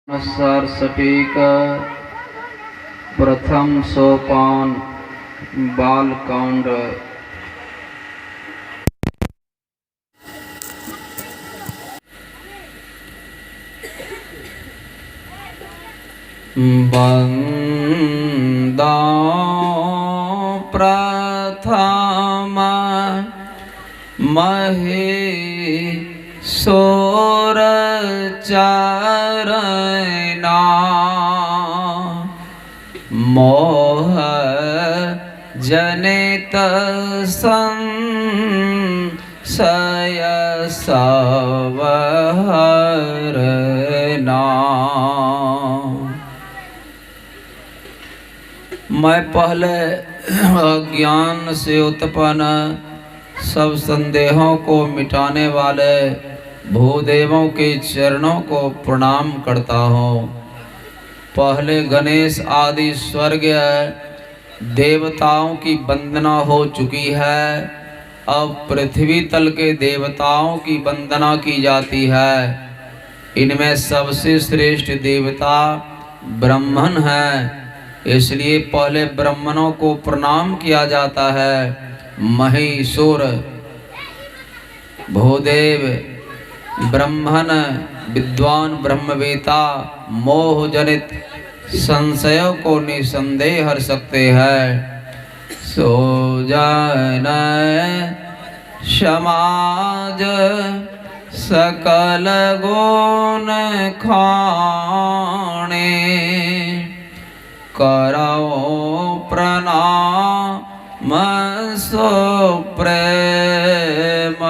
अनुसार सटीक प्रथम सोपान बालकांड। बंदा प्रथम महेश्वर चरना मोह जनित संशय सब हरना। मैं पहले अज्ञान से उत्पन्न सब संदेहों को मिटाने वाले भूदेवों के चरणों को प्रणाम करता हूँ। पहले गणेश आदि स्वर्गीय देवताओं की वंदना हो चुकी है, अब पृथ्वी तल के देवताओं की वंदना की जाती है। इनमें सबसे श्रेष्ठ देवता ब्राह्मण है, इसलिए पहले ब्राह्मणों को प्रणाम किया जाता है। महेश्वर भूदेव ब्राह्मण विद्वान ब्रह्मवेता मोह जनित संशयों को निसंदेह हर सकते हैं। सो जन समाज सकल गुण खाने करो प्रणाम सो प्रेम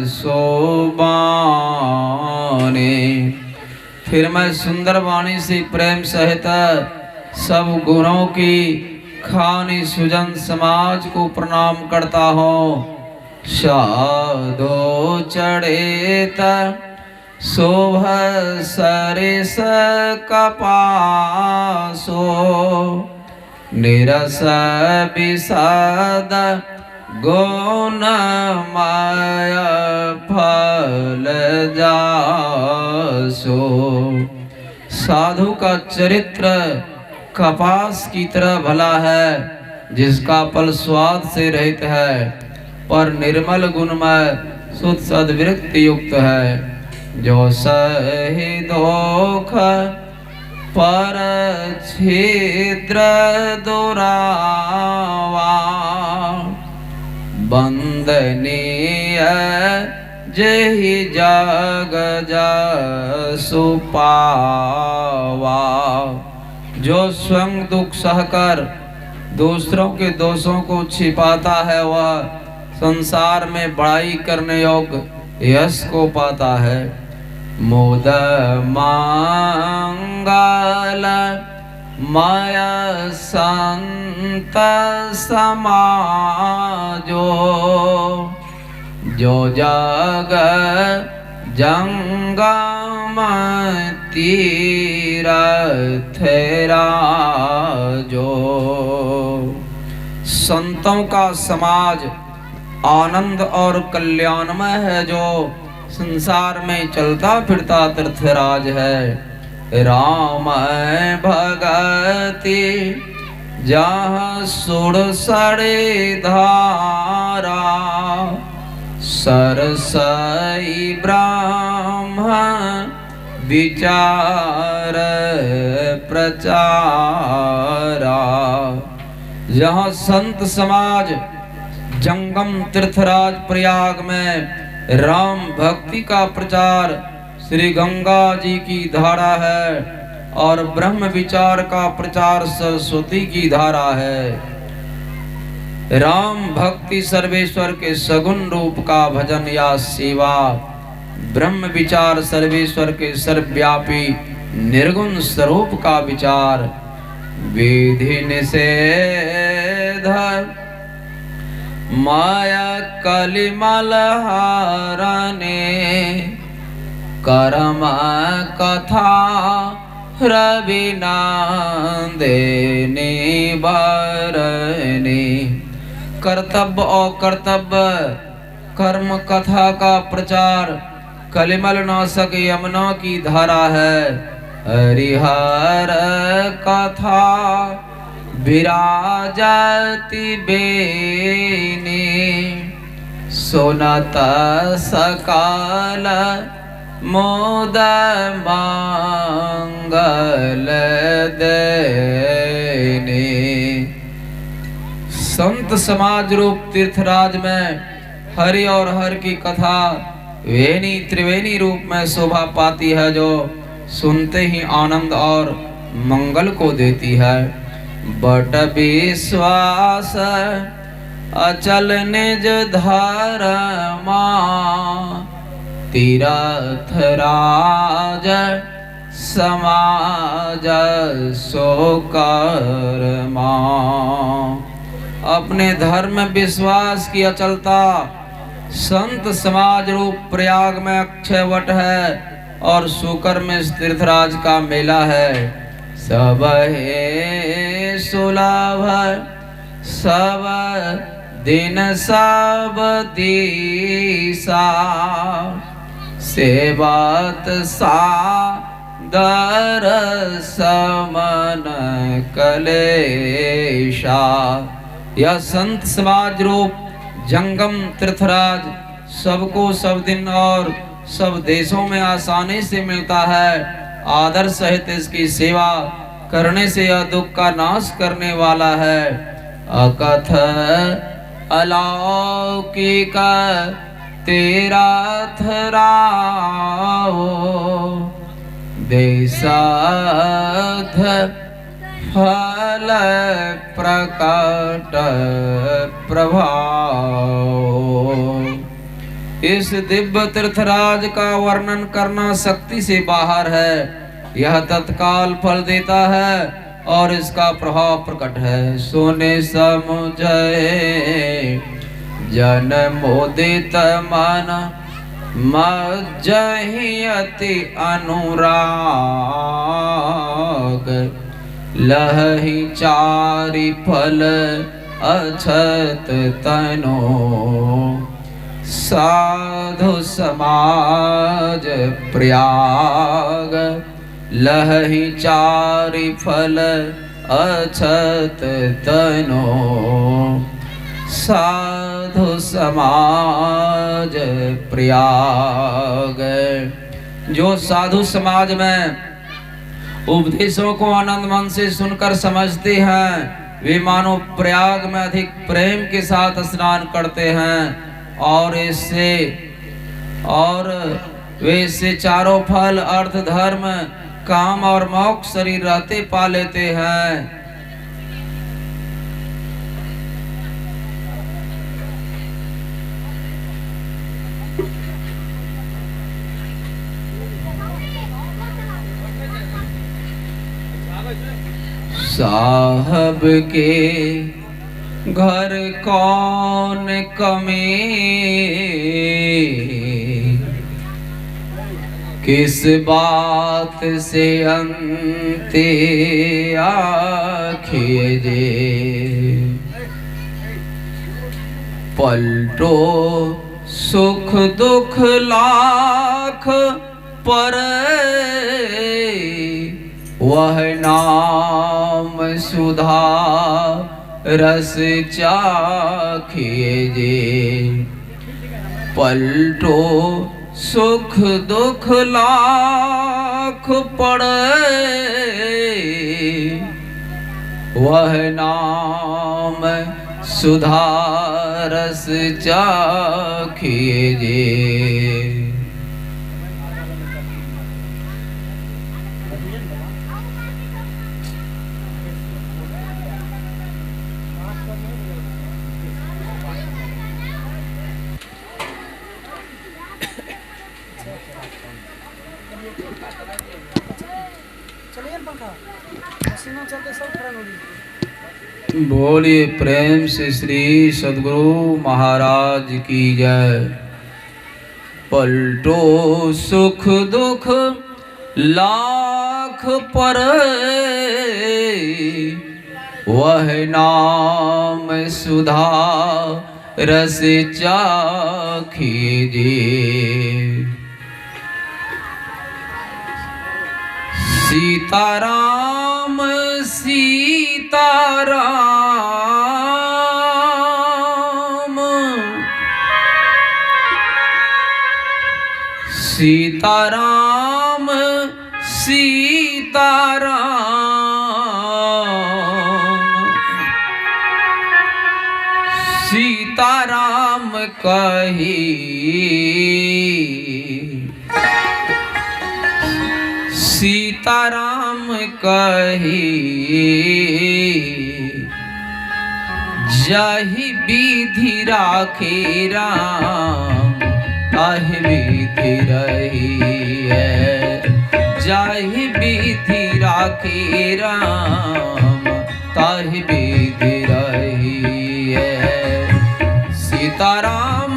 सोबाने। फिर मैं सुंदर वाणी से प्रेम सहित सब गुणों की खानी सुजन समाज को प्रणाम करता हूँ। साधो चढ़ेत शोभ सरिस कपासो निरस विषाद गुण माया फल जासो। साधु का चरित्र कपास की तरह भला है, जिसका फल स्वाद से रहित है, पर निर्मल गुणमय शुद्ध सद्वृत्ति युक्त है। जो सहि दोख पर छिद्र दुरावा बंदनीय जहि जग जसु पावा। जो स्वयं दुख सहकर दूसरों के दोषों को छिपाता है, वह संसार में बड़ाई करने योग्य यश को पाता है। मोद मंगल माया संत समाजो जो जग जंगम तीरथ राजो। संतों का समाज आनंद और कल्याणमय है, जो संसार में चलता फिरता तीर्थराज है। राम भगति जहाँ सुर सड़े धारा सरसई ब्राह्मण विचार प्रचारा। जहाँ संत समाज जंगम तीर्थराज प्रयाग में राम भक्ति का प्रचार श्री गंगा जी की धारा है, और ब्रह्म विचार का प्रचार सरस्वती की धारा है। राम भक्ति सर्वेश्वर के सगुण रूप का भजन या सेवा, ब्रह्म विचार सर्वेश्वर के सर्वव्यापी निर्गुण स्वरूप का विचार। विधि निषेध माया कलिमल हारने कर्म कथा रविनादेने बरने। कर्तव्य और कर्तव्य कर्म कथा का प्रचार कलिमल नाशक यमुना की धारा है। हरिहर कथा विराजति बेनी सुनत सकल मोद मंगल देनी। संत समाज रूप तीर्थराज में हरि और हर की कथा वेणी त्रिवेणी रूप में शोभा पाती है, जो सुनते ही आनंद और मंगल को देती है। बट विश्वास अचल निज धर्मा तीरथ राज समाज सो कर्मा। अपने धर्म में विश्वास की अचलता संत समाज रूप प्रयाग में अक्षय वट है और सुकर में तीर्थराज का मेला है। सब है सुलभ सब दिन सब दिशा सेवत सादर समन कलेशा। यह संत समाज रूप जंगम तीर्थराज सबको सब दिन और सब देशों में आसानी से मिलता है। आदर सहित इसकी सेवा करने से यह दुख का नाश करने वाला है। अकथ अलौकिक तेरा थराओ देशाध फल प्रकट प्रभाव। इस दिव्य तीर्थराज का वर्णन करना शक्ति से बाहर है। यह तत्काल फल देता है और इसका प्रभाव प्रकट है। सोने समुझे जन मोदित मन मज्जहि अति अनुराग लहि चारि फल अछत तनो साधु समाज प्रयाग लहि चारि फल अछत तनो साधु समाज प्रयाग। जो साधु समाज में उपदेशों को आनंद मन से सुनकर समझते हैं, वे मानो प्रयाग में अधिक प्रेम के साथ स्नान करते हैं और वे इससे चारों फल अर्थ धर्म काम और मोक्ष शरीर रहते पा लेते हैं। साहब के घर कौन कमी किस बात से अंते आखिए पलटो सुख दुख लाख पर वह नाम सुधा रस चाखिए। पलटो सुख दुख लाख पड़े वह नाम सुधा रस चाखिए। बोलिए प्रेम से श्री सद्गुरु महाराज की जय। पलटो सुख दुख लाख पर वह नाम सुधा रस चाखिए। सीताराम सीताराम सीताराम सीताराम सीताराम कही सीताराम कही जाहि विधि राखे राम ताहि विधि रही है जाहि विधि राखे राम ताहि विधि रही है सीताराम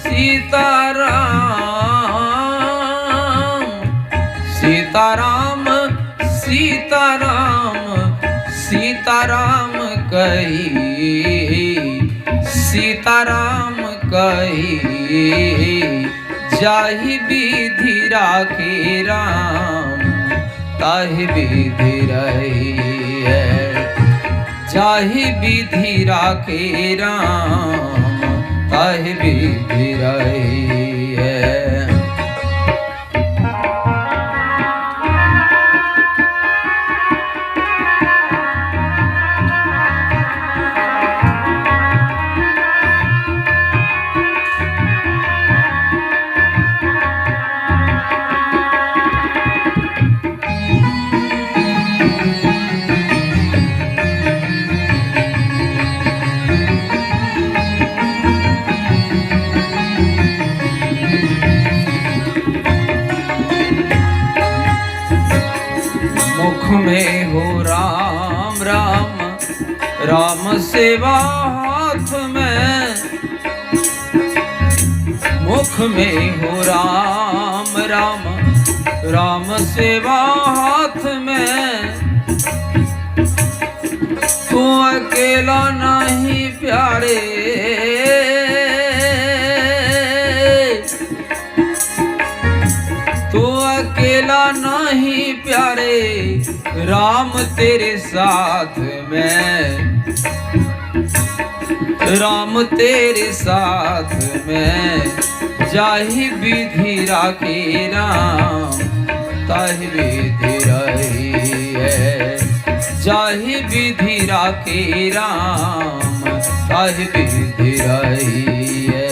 सीताराम सीताराम सीताराम सीताराम कही सीताराम कही जाहि विधि राखे राम ताहि विधि रही है जाहि विधि राखे राम ताहि विधि रही है। मुख में हो राम राम राम सेवा हाथ में मुख में हो राम राम राम सेवा हाथ में तू अकेला नहीं प्यारे तू अकेला नहीं प्यारे राम तेरे साथ में राम तेरे साथ में जाहि विधि राखे राम ताहि विधि रही है जाहि विधि राखे राम ताहि विधि रही है।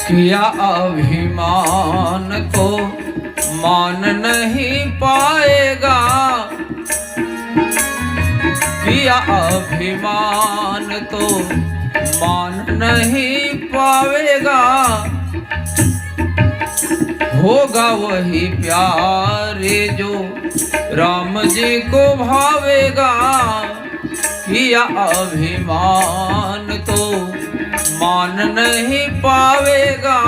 किया अभिमान तो मान नहीं पाएगा किया अभिमान तो मान नहीं पावेगा होगा वही प्यारे जो राम जी को भावेगा किया अभिमान तो मान नहीं पावेगा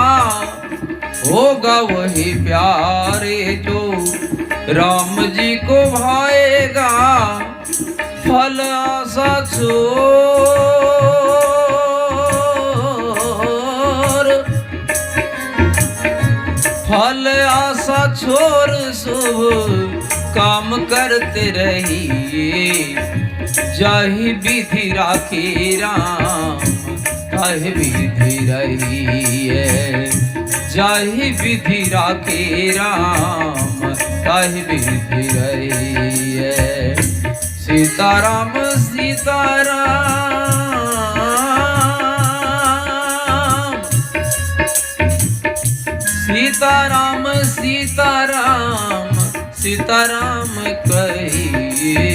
होगा वही प्यारे जो राम जी को भाएगा फल आशा छोड़ फल आशा छोड़ शुभ काम करते रहिए जाहि विधि राखे राम ताहि विधि रही है जाहि विधि राखे राम ताहि विधि रही है। सीताराम सीताराम सीताराम सीताराम सीताराम कहिए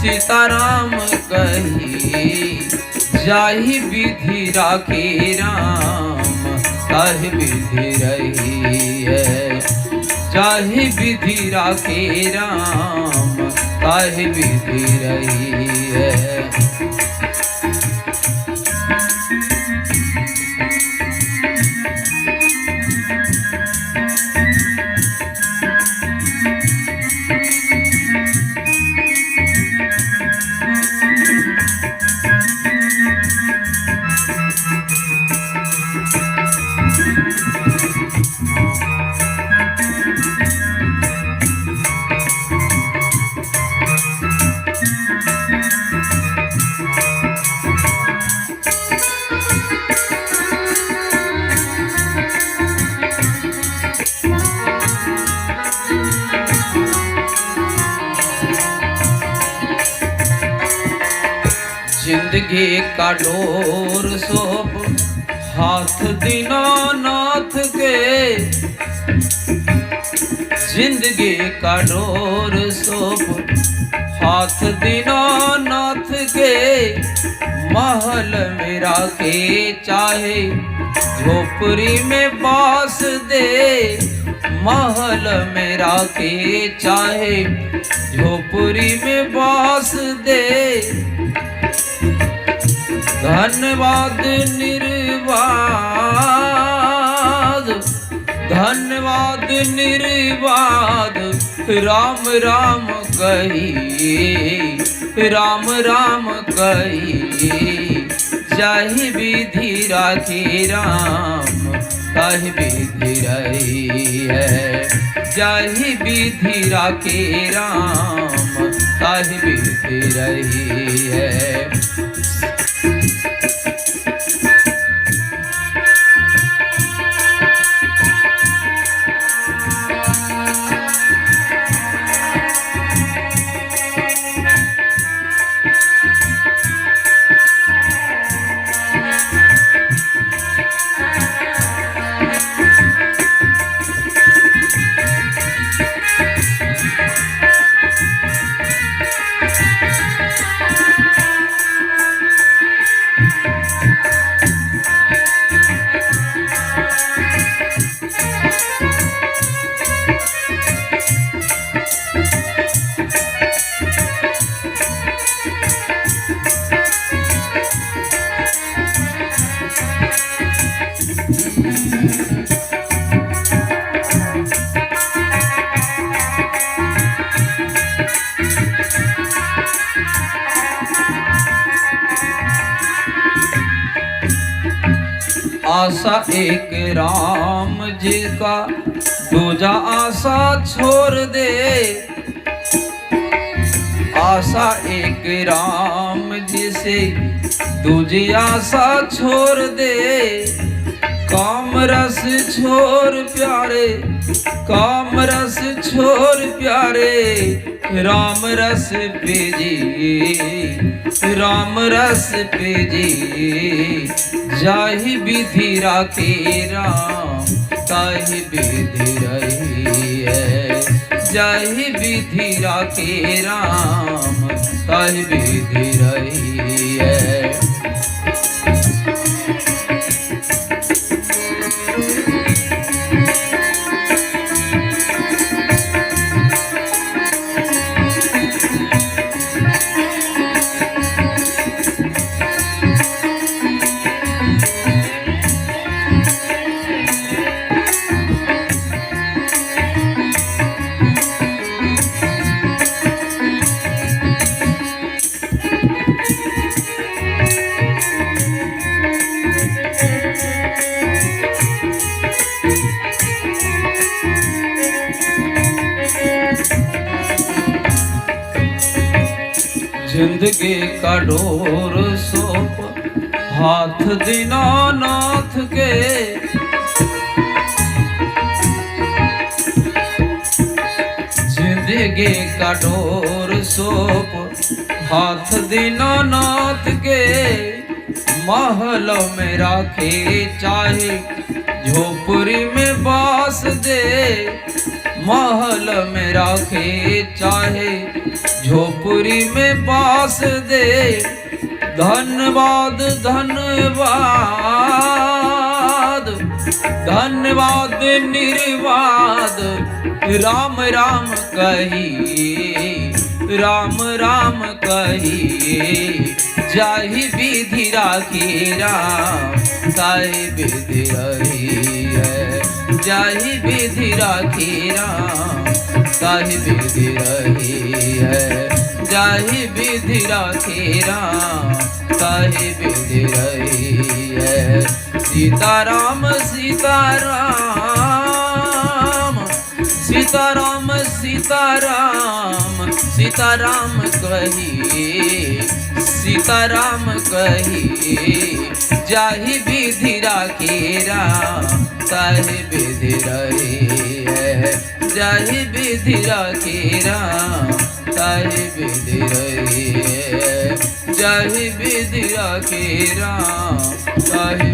सीताराम कही, जाहि विधि राखे राम ताहि विधि रही है। जाहि विधि राखे राम ताहि विधि रही है। जिंदगी का डोर सौंप हाथ दीनानाथ के। जिंदगी का डोर सौंप हाथ दीनानाथ के। महल मेरा के चाहे झोपड़ी में बास दे। महल मेरा के चाहे झोपड़ी में बास दे। धन्यवाद निर्वाद, धन्यवाद निर्वाद, राम राम कही, राम राम कही। जाहि विधि राखे राम ताहि विधि रही है। जाहि विधि राखे राम ताहि विधि रही है। आशा एक राम जी का, दूजा आशा छोड़ दे। आशा एक राम जी से, दूजी आशा छोड़ दे। काम रस छोड़ प्यारे, काम रस छोड़ प्यारे, राम रस पे जी, राम रस पे जी। जाहि विधि राखे राम ताहि विधि रही है। जाहि विधि राखे राम ताहि विधि रही है। जिंदगी का डोर सौंप हाथ दीनानाथ के। जिंदगी का डोर सौंप हाथ दीनानाथ के। महल में राखे चाहे झोपड़ी में बास दे। महल में राखे, चाहे झोपड़ी में पास दे। धन्यवाद धन्यवाद धन्यवाद निर्वाद, राम राम कहिए, राम राम कहिए। जाहि विधि राखी राम, ताहि विधि रही है। जाहि विधि राखी राम, ताहि विधि रही है। जाहि विधि राखी राम, ताहि विधि रही है। सीताराम सीताराम सीताराम सीताराम सीताराम कहिए, सीताराम कहिए। जाहि विधि राखी राम, ताहि विधि रही है। जाहि विधि राखी राम, ताहि विधि रही है। जाहि विधि राखी राम, ताहि